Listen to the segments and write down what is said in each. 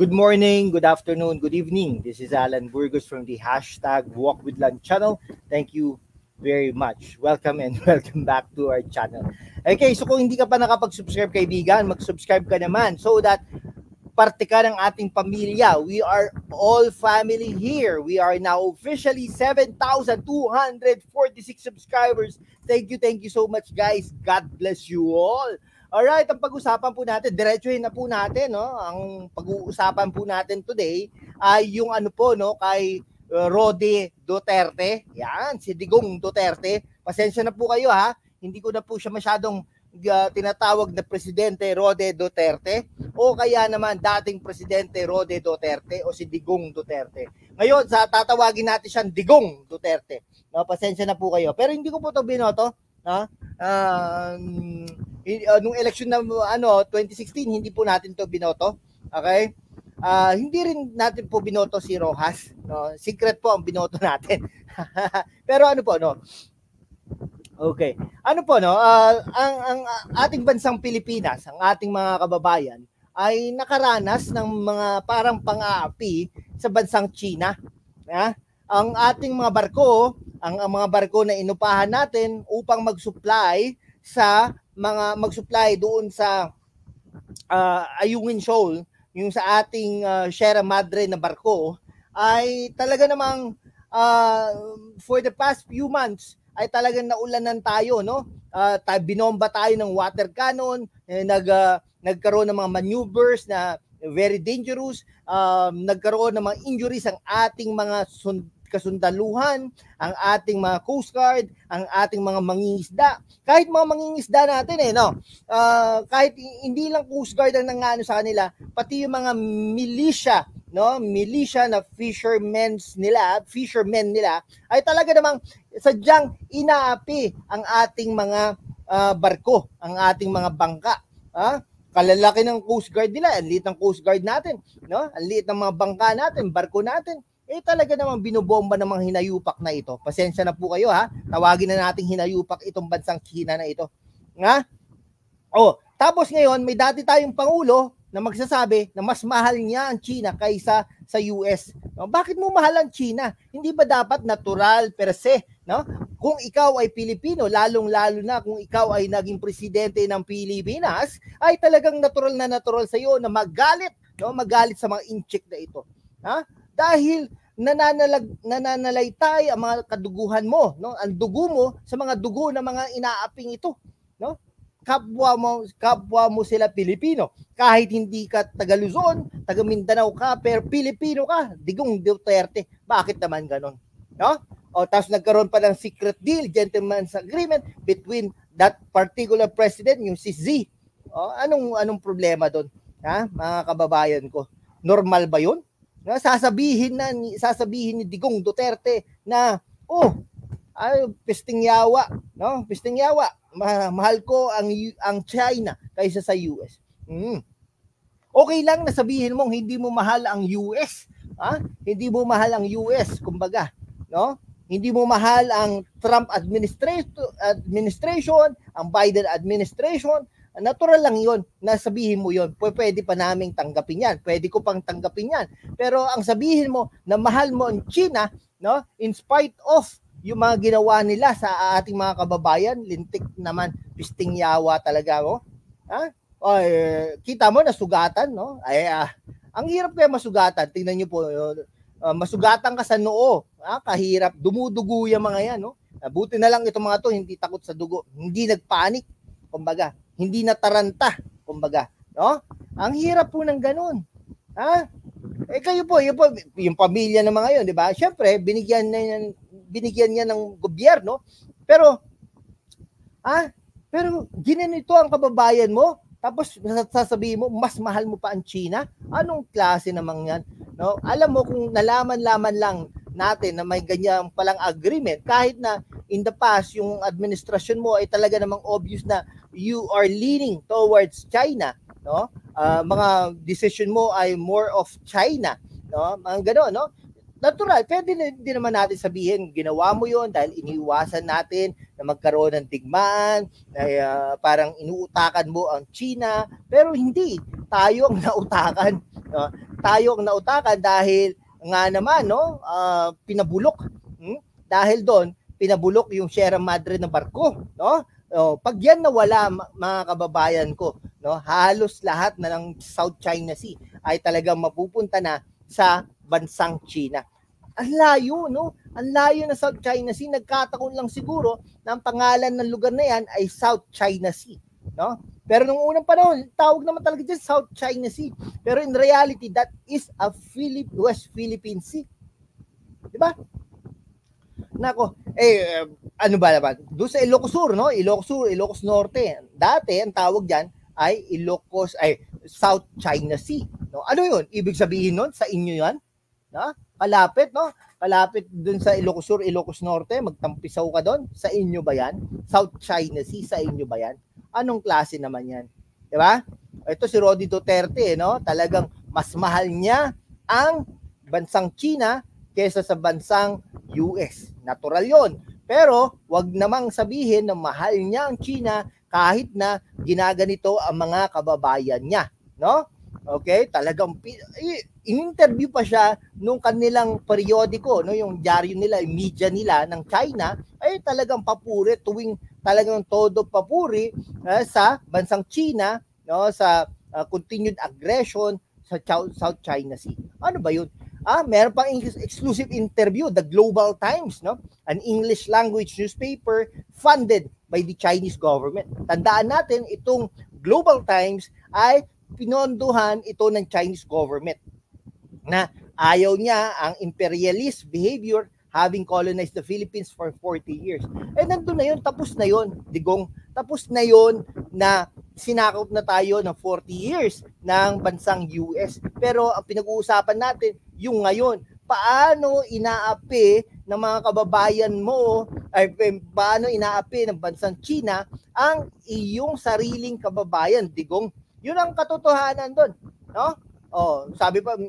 Good morning, good afternoon, good evening. This is Alan Burgos from the #WalkWithLan channel. Thank you very much. Welcome and welcome back to our channel. Okay, so kung hindi ka pa nakapag-subscribe kaibigan, mag-subscribe ka naman so that parte ka ng ating pamilya. We are all family here. We are now officially 7,246 subscribers. Thank you so much guys. God bless you all. Alright, ang pag-usapan po natin, diretsuhin na po natin, no? Ang pag-uusapan po natin today ay yung ano po, no, kay Rode Duterte. Yan, si Digong Duterte. Pasensya na po kayo ha. Hindi ko na po siya masyadong tinatawag na Presidente Rode Duterte o kaya naman dating Presidente Rode Duterte o si Digong Duterte. Ngayon, tatawagin natin siyang Digong Duterte. No, pasensya na po kayo. Pero hindi ko po ito binoto. No? Nung election na 2016, hindi po natin to binoto. Okay? Hindi rin natin po binoto si Rojas, no? Secret po ang binoto natin. Pero ano po, no? Okay. Ano po, no? Ang ating bansang Pilipinas, ang ating mga kababayan ay nakaranas ng mga parang pang-aapi sa bansang China. Ang ating mga barko, ang mga barko na inupahan natin upang mag-supply doon sa Ayungin Shoal, yung sa ating Sierra Madre na barko, ay talaga namang for the past few months ay talagang naulanan tayo, no? Binomba tayo ng water cannon, nagkaroon ng mga maneuvers na very dangerous, nagkaroon ng mga injuries ang ating mga kasundaluhan, ang ating mga Coast Guard, ang ating mga mangingisda. Kahit mga mangingisda natin kahit hindi lang Coast Guard ang nangano sa kanila, pati yung mga militia, no? Militia na fishermen nila ay talaga namang sadyang inaapi ang ating mga barko, ang ating mga bangka. Kalalaki ng Coast Guard nila, ang liit ng Coast Guard natin, no? Ang liit ng mga bangka natin, barko natin. Talaga namang binobomba ng mga hinayupak na ito. Pasensya na po kayo ha. Tawagin na nating hinayupak itong bansang China na ito. Tapos ngayon may dati tayong pangulo na magsasabi na mas mahal niya ang China kaysa sa US. No? Bakit mo mahal ang China? Hindi ba dapat natural per se, no? Kung ikaw ay Pilipino, lalong-lalo na kung ikaw ay naging presidente ng Pilipinas, ay talagang natural sa iyo na magalit, no? Magalit sa mga incheck na ito. Dahil nananalaytay ang mga kaduguhan mo, no? Ang dugo mo sa mga dugo ng mga inaaping ito, no? Kapwa mo sila Pilipino. Kahit hindi ka taga Luzon, taga Mindanao ka, pero Pilipino ka, Digong Duterte. Bakit naman ganon? No? Tapos nagkaroon pa ng secret deal, gentleman's agreement between that particular president, yung si Z. Anong problema doon? Mga kababayan ko. Normal ba 'yun? Sasabihin ni Digong Duterte na pisting yawa, no? Pisting yawa. Mahal ko ang China kaysa sa US. Okay lang na sabihin mong hindi mo mahal ang US, Hindi mo mahal ang US, kumbaga, no? Hindi mo mahal ang Trump administration, ang Biden administration. Natural lang yon na sabihin mo yon. Pwede pa naming tanggapin yan. Pwede ko pang tanggapin yan. Pero ang sabihin mo na mahal mo ang China, no? In spite of yung mga ginawa nila sa ating mga kababayan, lintik naman, pisting yawa talaga, no? Kita mo na sugatan, no? Ang hirap kaya masugatan. Tingnan niyo po, masugatan ka sa noo, kahirap, dumudugo yung mga yan, no? Buti na lang itong mga to hindi takot sa dugo, hindi nagpanik, kumbaga. Hindi nataranta, kumbaga, no? Ang hirap po ng ganun. Kayo po, yung pamilya ng mga yon, di ba? Syempre, binigyan niya ng gobyerno, pero ginanito ang kababayan mo, tapos sasabihin mo, mas mahal mo pa ang China? Anong klase namang yan? No? Alam mo, kung nalaman lang natin na may ganyan palang agreement, kahit na in the past, yung administrasyon mo ay talaga namang obvious na you are leaning towards China, no? Mga decision mo ay more of China, no? Mga gano'n, no? Natural, pwede din naman natin sabihin, ginawa mo yon dahil iniiwasan natin na magkaroon ng digmaan, na parang inuutakan mo ang China, pero hindi, tayo ang nautakan. No? tayo ang nautakan dahil nga naman, no, pinabulok. Dahil doon, pinabulok yung Sierra Madre na barko, no? Pag yan nawala, mga kababayan ko, no, halos lahat na ng South China Sea ay talagang mapupunta na sa bansang China. Ang layo, no? Ang layo na South China Sea. Nagkataon lang siguro na ang pangalan ng lugar na yan ay South China Sea, no? Pero nung unang panahon, tawag naman talaga dyan South China Sea. Pero in reality, that is a West Philippine Sea. Diba? Nako, ano ba naman? Doon sa Ilocos Sur, no? Ilocos Sur, Ilocos Norte. Dati, ang tawag dyan ay South China Sea. No? Ano yun? Ibig sabihin nun, sa inyo yan? No? Kalapit, no? Kalapit dun sa Ilocos Sur, Ilocos Norte. Magtampisaw ka doon. Sa inyo ba yan? South China Sea, sa inyo ba yan? Anong klase naman yan? Diba? Ito si Rodi Duterte, no? Talagang mas mahal niya ang bansang China kaysa sa bansang US. Natural yon. Pero wag namang sabihin na mahal niya ang China kahit na ginaganito ang mga kababayan niya, no? Okay, talagang in-interview pa siya nung kanilang periodiko, no, yung diaryo nila, yung media nila ng China, ay talagang papuri, tuwing talagang todo papuri sa bansang China, no, sa continued aggression sa South China Sea. Ano ba yun? Meron pang exclusive interview, the Global Times, no? An English language newspaper funded by the Chinese government. Tandaan natin, itong Global Times ay pinondohan ito ng Chinese government na ayaw niya ang imperialist behavior having colonized the Philippines for 40 years. Nandun na yun, tapos na yun, Digong. Tapos na yun na sinakop na tayo ng 40 years ng bansang US. Pero ang pinag-uusapan natin, yung ngayon, paano inaapi ng mga kababayan mo, ay paano inaapi ng bansang China ang iyong sariling kababayan, Digong. Yun ang katotohanan doon, no? Sabi pa,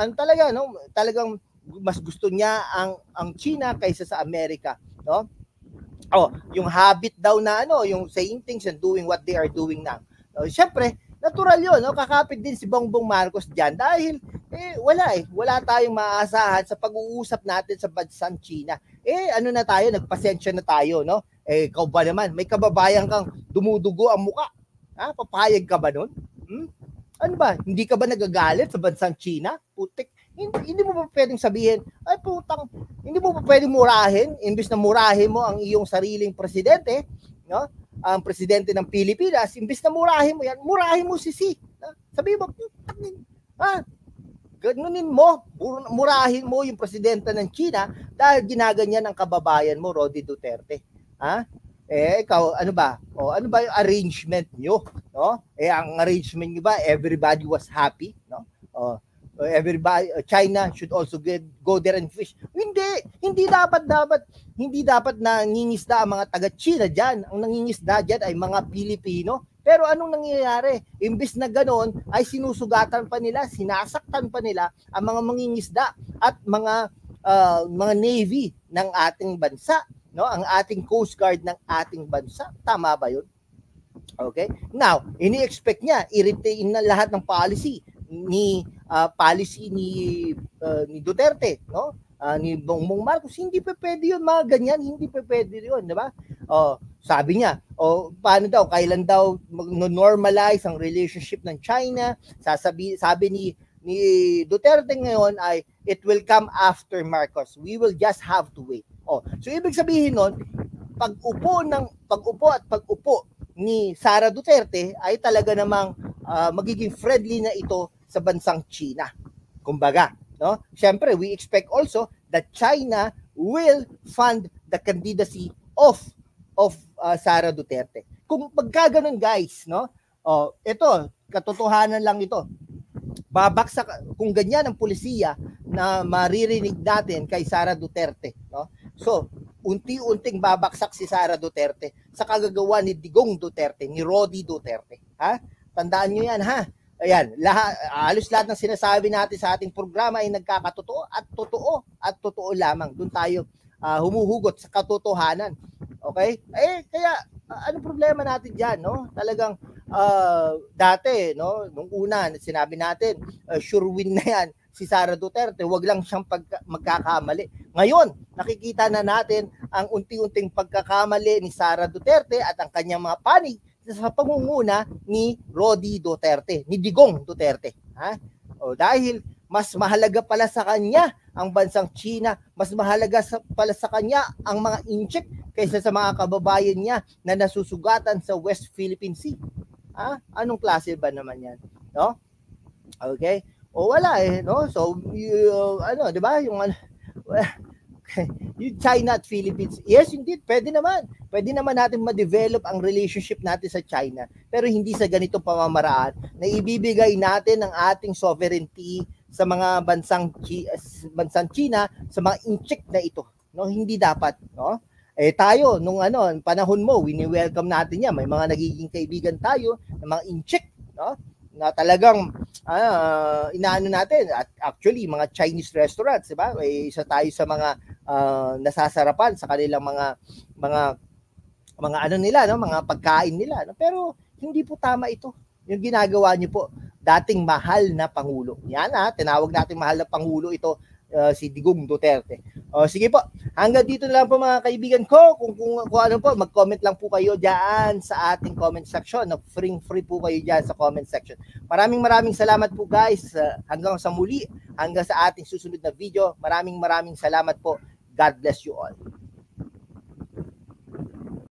ano talaga, no? Talagang mas gusto niya ang China kaysa sa Amerika, no? Yung habit daw na yung saying things and doing what they are doing now. Syempre, natural 'yon, no? Kakapit din si Bongbong Marcos diyan dahil wala tayong maaasahan sa pag-uusap natin sa bansang China. Ano na tayo, nagpasensya na tayo, no? Ikaw ba naman, may kababayan kang dumudugo ang muka? Papayag ka ba nun? Ano ba? Hindi ka ba nagagalit sa bansang China? Putik. Hindi mo pa pwedeng sabihin, ay putang, hindi mo pa pwedeng murahin, imbis na murahin mo ang iyong sariling presidente, no? Ang presidente ng Pilipinas, imbis na murahin mo yan, murahin mo si Xi. Sabihin mo, ganunin mo, murahin mo yung presidente ng China dahil ginaganyan ang kababayan mo, Rodi Duterte. Ikaw, ano ba? Ano ba yung arrangement nyo? No? Ang arrangement nyo ba, everybody was happy, no? Everybody, China should also go there and fish. Hindi dapat nangingisda ang mga taga-China diyan. Ang nangingisda diyan ay mga Pilipino. Pero anong nangyayari? Imbis na ganoon ay sinusugatan pa nila, sinasaktan pa nila ang mga mangingisda at mga navy ng ating bansa, no? Ang ating Coast Guard ng ating bansa. Tama ba 'yun? Okay? Now, ini-expect niya i-retain na lahat ng policy ni Duterte, no? Ni Bongbong Marcos. Hindi pa pwede 'yun, mga ganyan, hindi pa pwede 'yun, 'di ba? Sabi niya, paano daw, kailan daw mag-normalize ang relationship ng China? Sabi ni Duterte ngayon ay it will come after Marcos. We will just have to wait. So ibig sabihin nun, pag-upo ni Sara Duterte ay talaga namang magiging friendly na ito sa bansang China. Kumbaga, no? Siyempre, we expect also that China will fund the candidacy of Sara Duterte. Kung pagkaganon, guys, no? Ito, katotohanan lang ito. Babaksak kung ganyan ang pulisiya na maririnig natin kay Sara Duterte, no? So, unti-unting babaksak si Sara Duterte sa kagagawa ni Digong Duterte, ni Rodi Duterte. Tandaan nyo yan, ha? Ayan, halos lahat ng sinasabi natin sa ating programa ay nagkakatotoo at totoo lamang. Doon tayo humuhugot sa katotohanan. Okay? Kaya Anong problema natin diyan, no? Talagang dati, no, nung una sinabi natin, sure win na 'yan si Sara Duterte, wag lang siyang magkakamali. Ngayon, nakikita na natin ang unti-unting pagkakamali ni Sara Duterte at ang kanyang mga panig sa pangunguna ni Rodi Duterte, ni Digong Duterte, ha? O dahil mas mahalaga pala sa kanya ang bansang China, mas mahalaga pala sa kanya ang mga incheck kaysa sa mga kababayan niya na nasusugatan sa West Philippine Sea. Anong klase ba naman 'yan, no? Okay? O wala no? So ano, 'di ba? Yung yung China at Philippines. Yes, indeed, pwede naman. Pwede naman natin ma-develop ang relationship natin sa China, pero hindi sa ganitong pamamaraan na ibibigay natin ang ating sovereignty sa mga bansang China, sa mga incheck na ito. No, hindi dapat, no? Tayo nung panahon mo, wini-welcome natin 'yan. May mga nagiging kaibigan tayo ng mga incheck, no? Na talagang inaano natin at actually mga Chinese restaurants, 'di ba? Isa tayo sa mga nasasarapan sa kanilang mga ano nila, no, mga pagkain nila, no? Pero hindi po tama ito. Yung ginagawa niyo po, dating mahal na pangulo. Yan tinawag natin mahal na pangulo ito, si Digong Duterte. Sige po, hanggang dito na lang po mga kaibigan ko. Kung ano po, mag-comment lang po kayo diyan sa ating comment section. Free po kayo diyan sa comment section. Maraming salamat po guys. Hanggang sa muli, hanggang sa ating susunod na video. Maraming salamat po. God bless you all.